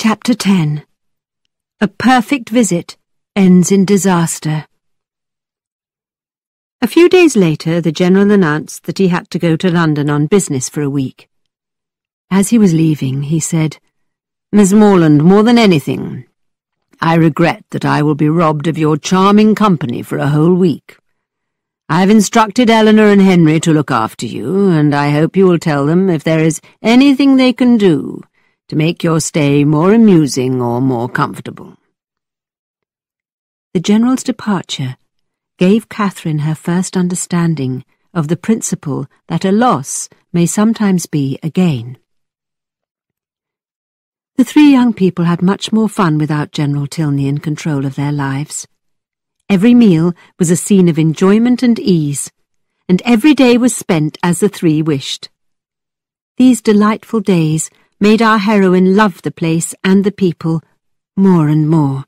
Chapter 10. A perfect visit ends in disaster. A few days later, the General announced that he had to go to London on business for a week. As he was leaving, he said, "Miss Morland, more than anything, I regret that I will be robbed of your charming company for a whole week. I have instructed Eleanor and Henry to look after you, and I hope you will tell them if there is anything they can do to make your stay more amusing or more comfortable." The General's departure gave Catherine her first understanding of the principle that a loss may sometimes be a gain. The three young people had much more fun without General Tilney in control of their lives. Every meal was a scene of enjoyment and ease, and every day was spent as the three wished. These delightful days made our heroine love the place and the people more and more.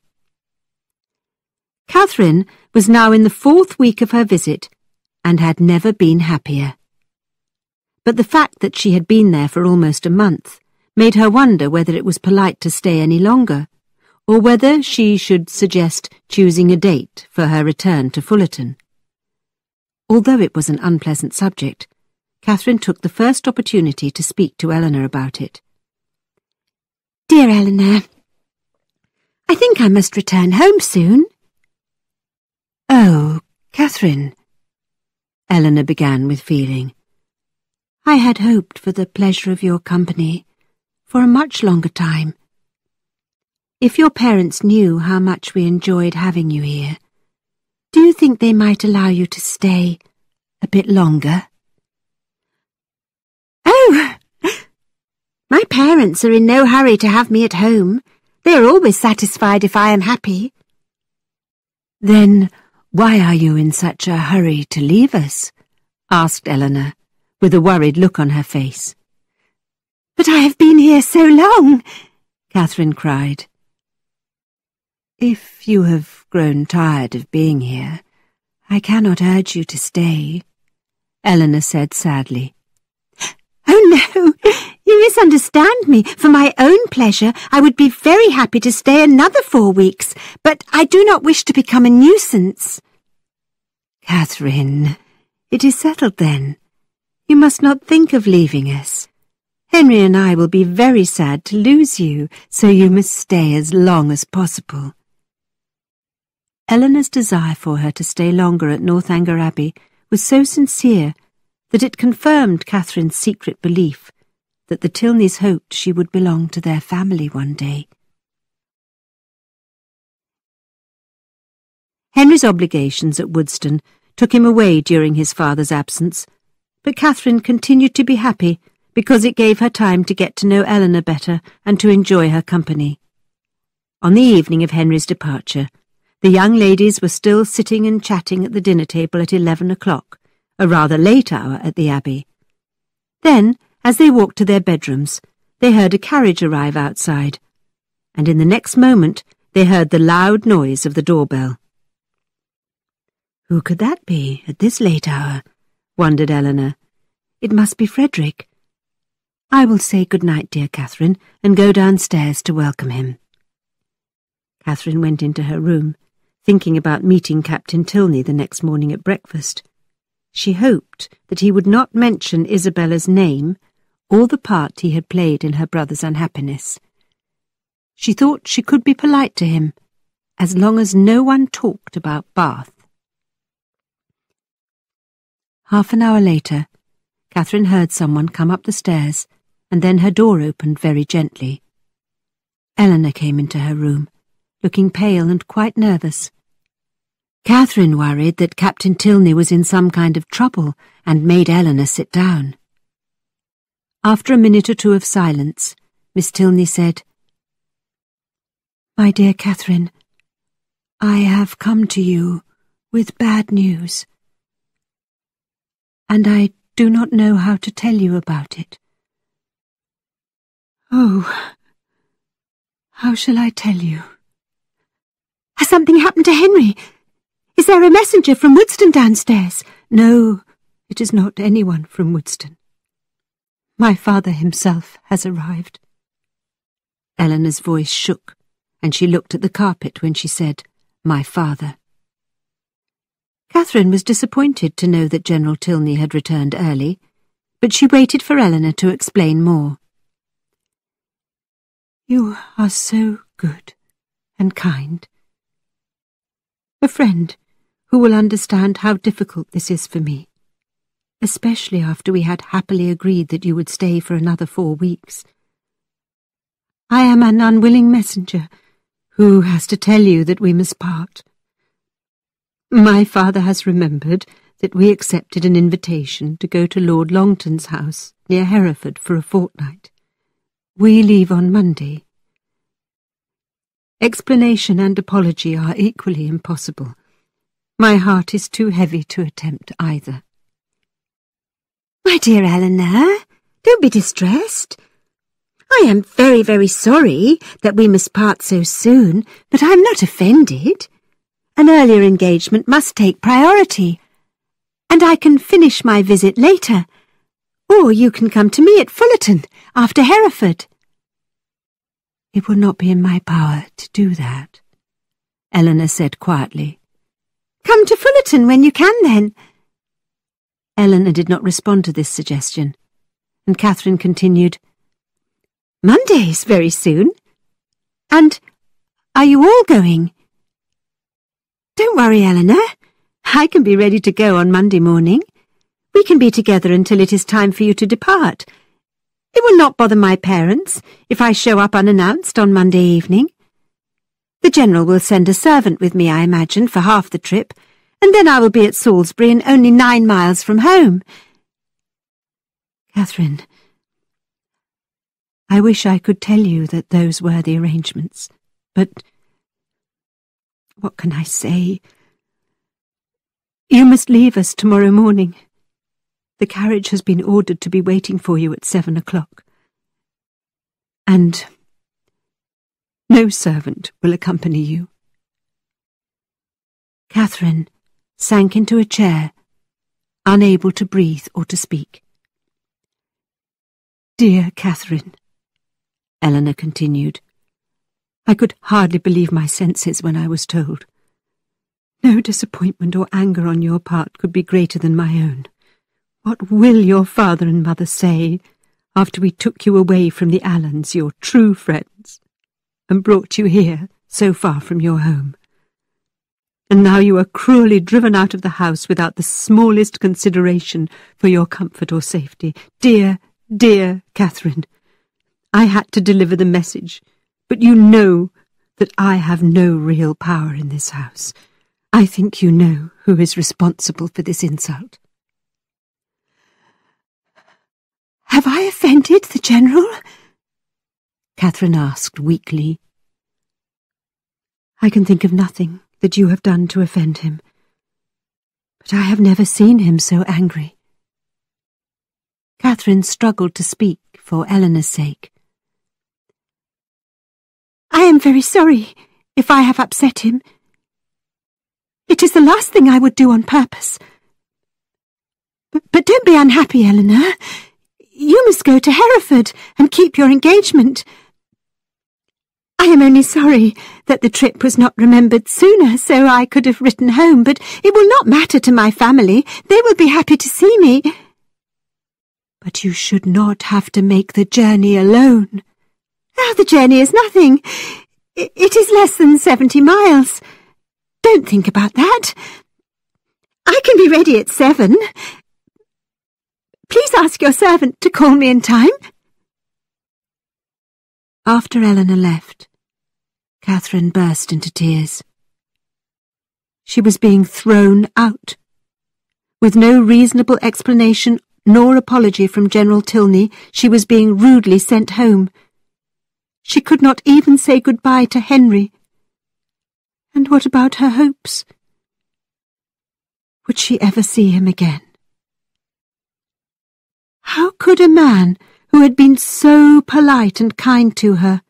Catherine was now in the 4th week of her visit and had never been happier. But the fact that she had been there for almost a month made her wonder whether it was polite to stay any longer, or whether she should suggest choosing a date for her return to Fullerton. Although it was an unpleasant subject, Catherine took the first opportunity to speak to Eleanor about it. "Dear Eleanor, I think I must return home soon." "Oh, Catherine," Eleanor began with feeling. "I had hoped for the pleasure of your company for a much longer time. If your parents knew how much we enjoyed having you here, do you think they might allow you to stay a bit longer?" "Oh, my parents are in no hurry to have me at home. They are always satisfied if I am happy." "Then why are you in such a hurry to leave us?" asked Eleanor, with a worried look on her face. "But I have been here so long," Catherine cried. "If you have grown tired of being here, I cannot urge you to stay," Eleanor said sadly. "Oh no, you misunderstand me. For my own pleasure, I would be very happy to stay another 4 weeks, but I do not wish to become a nuisance." "Catherine, it is settled then. You must not think of leaving us. Henry and I will be very sad to lose you, so you must stay as long as possible." Eleanor's desire for her to stay longer at Northanger Abbey was so sincere that it confirmed Catherine's secret belief that the Tilneys hoped she would belong to their family one day. Henry's obligations at Woodston took him away during his father's absence, but Catherine continued to be happy because it gave her time to get to know Eleanor better and to enjoy her company. On the evening of Henry's departure, the young ladies were still sitting and chatting at the dinner table at 11 o'clock, a rather late hour at the Abbey. Then, as they walked to their bedrooms, they heard a carriage arrive outside, and in the next moment they heard the loud noise of the doorbell. "Who could that be at this late hour?" wondered Eleanor. "It must be Frederick. I will say good night, dear Catherine, and go downstairs to welcome him." Catherine went into her room, thinking about meeting Captain Tilney the next morning at breakfast. She hoped that he would not mention Isabella's name or the part he had played in her brother's unhappiness. She thought she could be polite to him, as long as no one talked about Bath. Half an hour later, Catherine heard someone come up the stairs, and then her door opened very gently. Eleanor came into her room, looking pale and quite nervous. Catherine worried that Captain Tilney was in some kind of trouble and made Eleanor sit down. After a minute or two of silence, Miss Tilney said, "My dear Catherine, I have come to you with bad news, and I do not know how to tell you about it. Oh, how shall I tell you?" "Has something happened to Henry? Is there a messenger from Woodston downstairs?" "No, it is not anyone from Woodston. My father himself has arrived." Eleanor's voice shook, and she looked at the carpet when she said, "My father." Catherine was disappointed to know that General Tilney had returned early, but she waited for Eleanor to explain more. "You are so good and kind. A friend who will understand how difficult this is for me, especially after we had happily agreed that you would stay for another 4 weeks. I am an unwilling messenger who has to tell you that we must part. My father has remembered that we accepted an invitation to go to Lord Longton's house near Hereford for a fortnight. We leave on Monday. Explanation and apology are equally impossible. My heart is too heavy to attempt either." "My dear Eleanor, don't be distressed. I am very, very sorry that we must part so soon, but I am not offended. An earlier engagement must take priority, and I can finish my visit later, or you can come to me at Fullerton after Hereford." "It will not be in my power to do that," Eleanor said quietly. "Come to Fullerton when you can, then." Eleanor did not respond to this suggestion, and Catherine continued, "Monday's very soon. And are you all going?" "Don't worry, Eleanor. I can be ready to go on Monday morning. We can be together until it is time for you to depart. It will not bother my parents if I show up unannounced on Monday evening. The General will send a servant with me, I imagine, for half the trip, and then I will be at Salisbury and only 9 miles from home." "Catherine, I wish I could tell you that those were the arrangements, but what can I say? You must leave us tomorrow morning. The carriage has been ordered to be waiting for you at 7 o'clock. And no servant will accompany you." Catherine sank into a chair, unable to breathe or to speak. "Dear Catherine," Eleanor continued, "I could hardly believe my senses when I was told. No disappointment or anger on your part could be greater than my own. What will your father and mother say after we took you away from the Allens, your true friends, and brought you here, so far from your home? And now you are cruelly driven out of the house without the smallest consideration for your comfort or safety. Dear, dear Catherine, I had to deliver the message, but you know that I have no real power in this house. I think you know who is responsible for this insult." "Have I offended the General?" Catherine asked weakly. "I can think of nothing that you have done to offend him, but I have never seen him so angry." Catherine struggled to speak for Eleanor's sake. "I am very sorry if I have upset him. It is the last thing I would do on purpose. But don't be unhappy, Eleanor. You must go to Hereford and keep your engagement. I am only sorry that the trip was not remembered sooner, so I could have written home, but it will not matter to my family. They will be happy to see me." "But you should not have to make the journey alone." "Oh, the journey is nothing. It is less than 70 miles. Don't think about that. I can be ready at 7. Please ask your servant to call me in time." After Eleanor left, Catherine burst into tears. She was being thrown out. With no reasonable explanation nor apology from General Tilney, she was being rudely sent home. She could not even say goodbye to Henry. And what about her hopes? Would she ever see him again? How could a man who had been so polite and kind to her,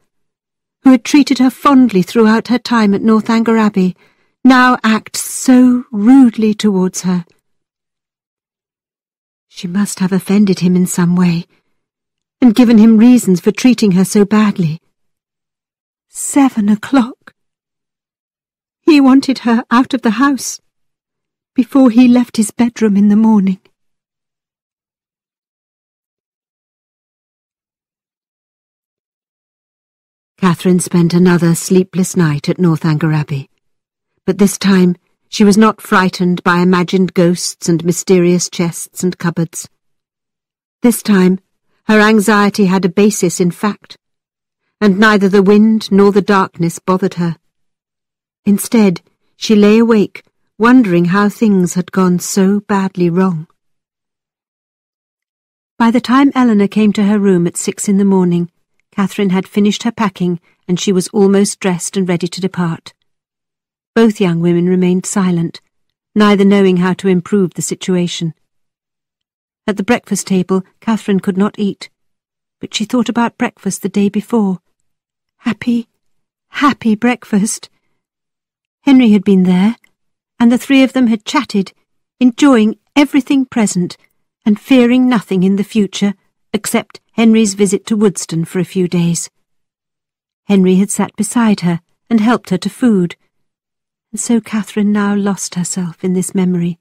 who had treated her fondly throughout her time at Northanger Abbey, now act so rudely towards her? She must have offended him in some way, and given him reasons for treating her so badly. 7 o'clock. He wanted her out of the house before he left his bedroom in the morning. Catherine spent another sleepless night at Northanger Abbey, but this time she was not frightened by imagined ghosts and mysterious chests and cupboards. This time her anxiety had a basis in fact, and neither the wind nor the darkness bothered her. Instead, she lay awake, wondering how things had gone so badly wrong. By the time Eleanor came to her room at 6 in the morning, Catherine had finished her packing and she was almost dressed and ready to depart. Both young women remained silent, neither knowing how to improve the situation. At the breakfast table, Catherine could not eat, but she thought about breakfast the day before. Happy, happy breakfast. Henry had been there, and the three of them had chatted, enjoying everything present and fearing nothing in the future except Henry's visit to Woodston for a few days. Henry had sat beside her and helped her to food, and so Catherine now lost herself in this memory.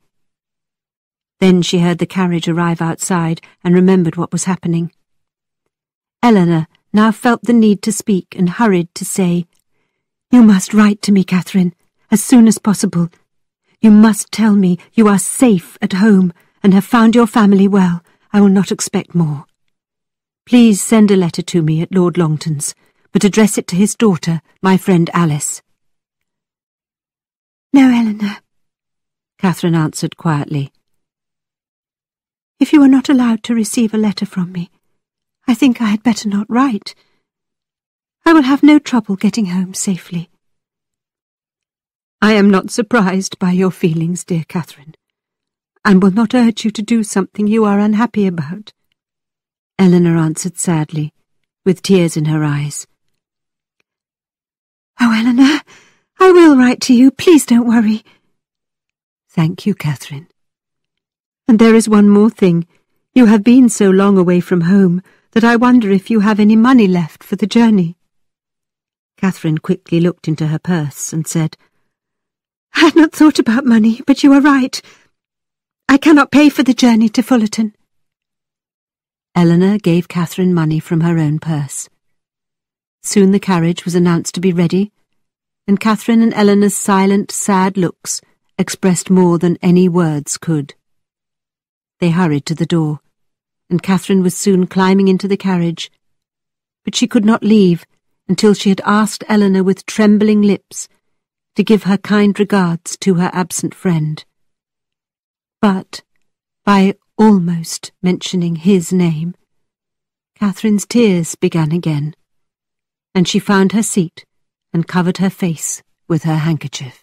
Then she heard the carriage arrive outside and remembered what was happening. Eleanor now felt the need to speak and hurried to say, "You must write to me, Catherine, as soon as possible. You must tell me you are safe at home and have found your family well. I will not expect more. Please send a letter to me at Lord Longton's, but address it to his daughter, my friend Alice." "No, Eleanor," Catherine answered quietly. "If you are not allowed to receive a letter from me, I think I had better not write. I will have no trouble getting home safely." "I am not surprised by your feelings, dear Catherine, and will not urge you to do something you are unhappy about," Eleanor answered sadly, with tears in her eyes. "Oh, Eleanor, I will write to you. Please don't worry." "Thank you, Catherine. And there is one more thing. You have been so long away from home that I wonder if you have any money left for the journey." Catherine quickly looked into her purse and said, "I had not thought about money, but you are right. I cannot pay for the journey to Fullerton." Eleanor gave Catherine money from her own purse. Soon the carriage was announced to be ready, and Catherine and Eleanor's silent, sad looks expressed more than any words could. They hurried to the door, and Catherine was soon climbing into the carriage, but she could not leave until she had asked Eleanor with trembling lips to give her kind regards to her absent friend. But, by almost mentioning his name, Catherine's tears began again, and she found her seat and covered her face with her handkerchief.